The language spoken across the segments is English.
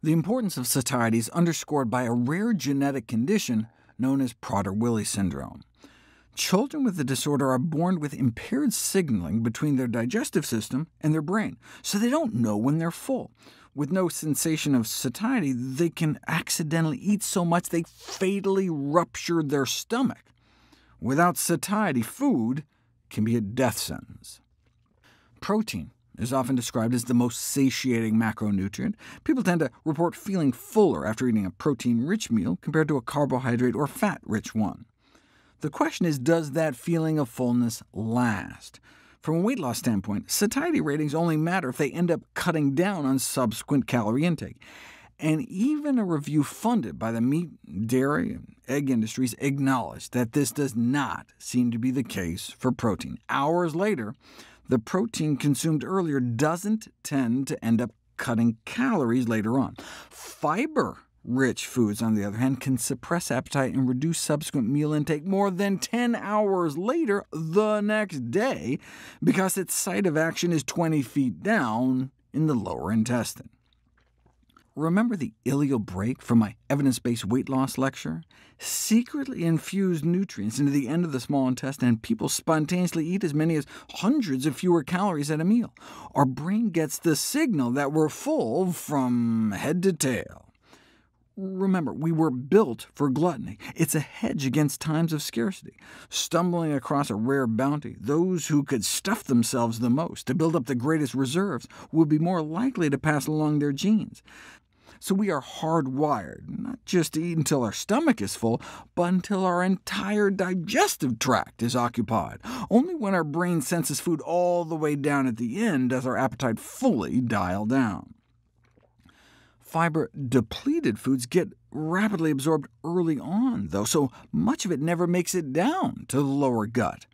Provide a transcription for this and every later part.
The importance of satiety is underscored by a rare genetic condition known as Prader-Willi syndrome. Children with the disorder are born with impaired signaling between their digestive system and their brain, so they don't know when they're full. With no sensation of satiety, they can accidentally eat so much they fatally rupture their stomach. Without satiety, food can be a death sentence. Protein is often described as the most satiating macronutrient. People tend to report feeling fuller after eating a protein-rich meal compared to a carbohydrate or fat-rich one. The question is, does that feeling of fullness last? From a weight loss standpoint, satiety ratings only matter if they end up cutting down on subsequent calorie intake. And even a review funded by the meat, dairy, and egg industries acknowledged that this does not seem to be the case for protein. Hours later, the protein consumed earlier doesn't tend to end up cutting calories later on. Fiber-rich foods, on the other hand, can suppress appetite and reduce subsequent meal intake more than 10 hours later the next day, because its site of action is 20 feet down in the lower intestine. Remember the ileal brake from my evidence-based weight loss lecture? Secretly infused nutrients into the end of the small intestine, and people spontaneously eat as many as hundreds of fewer calories at a meal. Our brain gets the signal that we're full from head to tail. Remember, we were built for gluttony. It's a hedge against times of scarcity. Stumbling across a rare bounty, those who could stuff themselves the most to build up the greatest reserves would be more likely to pass along their genes. So we are hardwired, not just to eat until our stomach is full, but until our entire digestive tract is occupied. Only when our brain senses food all the way down at the end does our appetite fully dial down. Fiber-depleted foods get rapidly absorbed early on, though, so much of it never makes it down to the lower gut.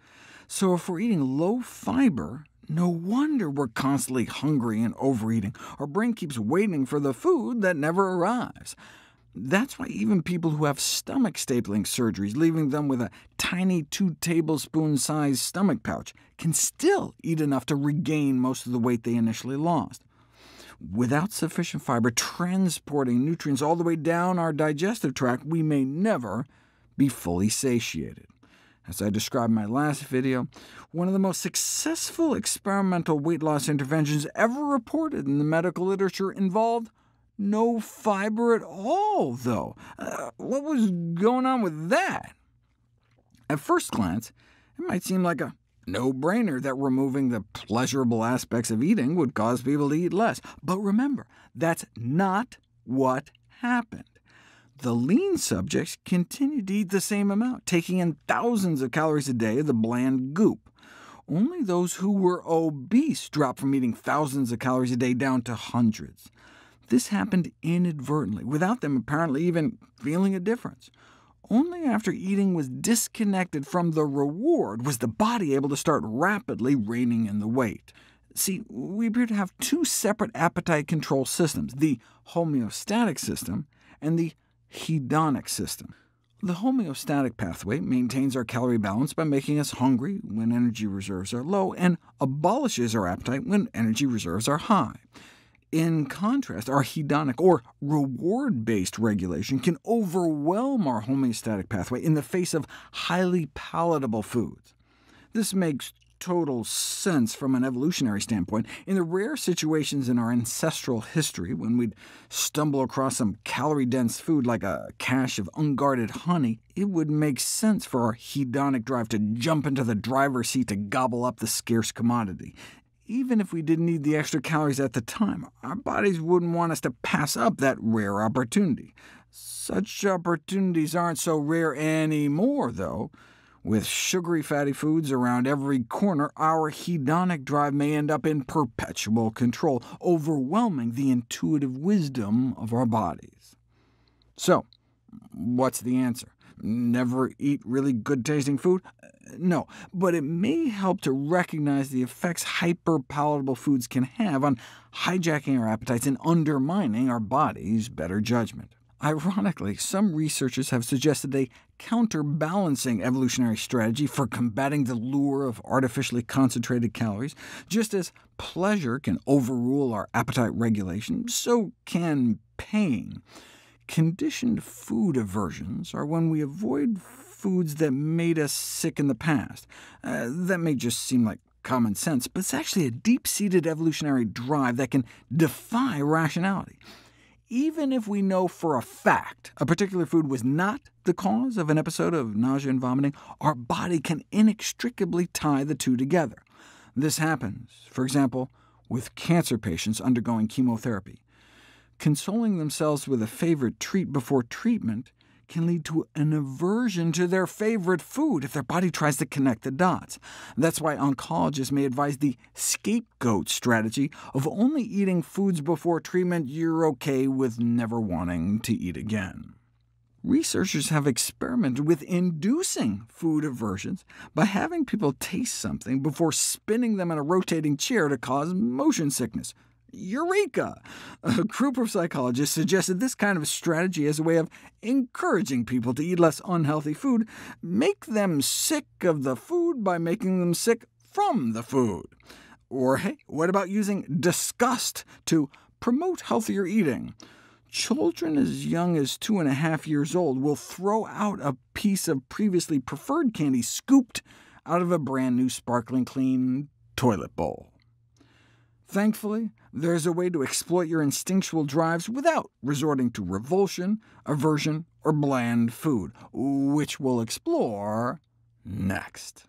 So if we're eating low fiber, no wonder we're constantly hungry and overeating. Our brain keeps waiting for the food that never arrives. That's why even people who have stomach stapling surgeries, leaving them with a tiny 2-tablespoon-sized stomach pouch, can still eat enough to regain most of the weight they initially lost. Without sufficient fiber transporting nutrients all the way down our digestive tract, we may never be fully satiated. As I described in my last video, one of the most successful experimental weight loss interventions ever reported in the medical literature involved no fiber at all, though. What was going on with that? At first glance, it might seem like a no-brainer that removing the pleasurable aspects of eating would cause people to eat less. But remember, that's not what happened. The lean subjects continued to eat the same amount, taking in thousands of calories a day of the bland goop. Only those who were obese dropped from eating thousands of calories a day down to hundreds. This happened inadvertently, without them apparently even feeling a difference. Only after eating was disconnected from the reward was the body able to start rapidly reining in the weight. See, we appear to have two separate appetite control systems, the homeostatic system and the hedonic system. The homeostatic pathway maintains our calorie balance by making us hungry when energy reserves are low, and abolishes our appetite when energy reserves are high. In contrast, our hedonic, or reward-based regulation, can overwhelm our homeostatic pathway in the face of highly palatable foods. This makes total sense from an evolutionary standpoint. In the rare situations in our ancestral history when we'd stumble across some calorie-dense food like a cache of unguarded honey, it would make sense for our hedonic drive to jump into the driver's seat to gobble up the scarce commodity. Even if we didn't need the extra calories at the time, our bodies wouldn't want us to pass up that rare opportunity. Such opportunities aren't so rare anymore, though. With sugary fatty foods around every corner, our hedonic drive may end up in perpetual control, overwhelming the intuitive wisdom of our bodies. So, what's the answer? Never eat really good-tasting food? No, but it may help to recognize the effects hyper-palatable foods can have on hijacking our appetites and undermining our body's better judgment. Ironically, some researchers have suggested a counterbalancing evolutionary strategy for combating the lure of artificially concentrated calories. Just as pleasure can overrule our appetite regulation, so can pain. Conditioned food aversions are when we avoid foods that made us sick in the past. That may just seem like common sense, but it's actually a deep-seated evolutionary drive that can defy rationality. Even if we know for a fact a particular food was not the cause of an episode of nausea and vomiting, our body can inextricably tie the two together. This happens, for example, with cancer patients undergoing chemotherapy. Consoling themselves with a favorite treat before treatment can lead to an aversion to their favorite food if their body tries to connect the dots. That's why oncologists may advise the scapegoat strategy of only eating foods before treatment you're OK with never wanting to eat again. Researchers have experimented with inducing food aversions by having people taste something before spinning them in a rotating chair to cause motion sickness. Eureka! A group of psychologists suggested this kind of strategy as a way of encouraging people to eat less unhealthy food, make them sick of the food by making them sick from the food. Or hey, what about using disgust to promote healthier eating? Children as young as 2.5 years old will throw out a piece of previously preferred candy scooped out of a brand new sparkling clean toilet bowl. Thankfully, there's a way to exploit your instinctual drives without resorting to revulsion, aversion, or bland food, which we'll explore next.